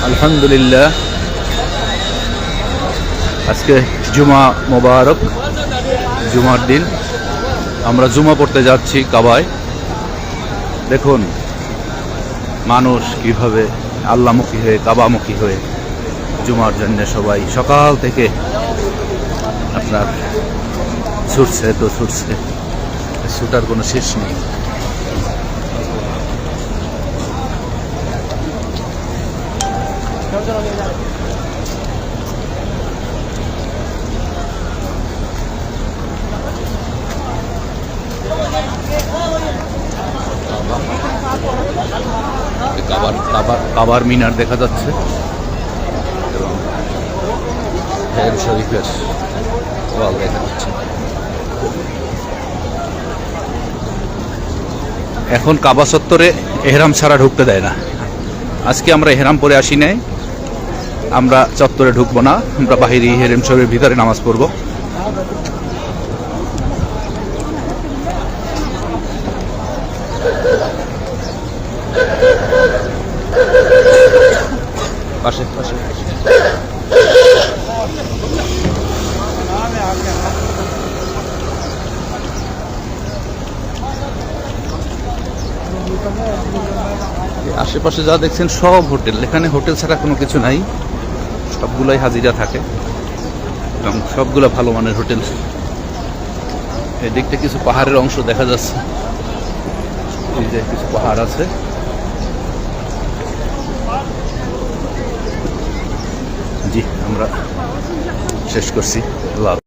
আলহামদুলিল্লাহ, আজকে জুমা মোবারক, জুমার দিন। আমরা জুমা পড়তে যাচ্ছি কাবায়। দেখুন মানুষ কিভাবে আল্লাহমুখী হয়ে, কাবামুখী হয়ে জুমার জন্য সবাই সকাল থেকে আপনার ছুটছে তো ছুটছে, ছুটার কোনো শেষ নেই। কাবার মিনার দেখা যাচ্ছে এবং হের শরীফের ওয়াল দেখা যাচ্ছে। এখন কাবা চত্বরে এহরাম ছাড়া ঢুকতে দেয় না। আজকে আমরা এহরাম পরে আসি নাই, আমরা চত্বরে ঢুকবো না, আমরা বাহিরে হেরেম শরীফের ভিতরে নামাজ পড়বো। পাশে পাশে আশেপাশে যা দেখছেন সব হোটেল। এখানে হোটেল ছাড়া কোনো কিছু নাই, সবগুলাই হাজিরা থাকে এবং সবগুলো ভালো মানের হোটেল। এই দিকটা কিছু পাহাড়ের অংশ দেখা যাচ্ছে, এই যে কিছু পাহাড় আছে। জি, আমরা শেষ করছি। আল্লাহ।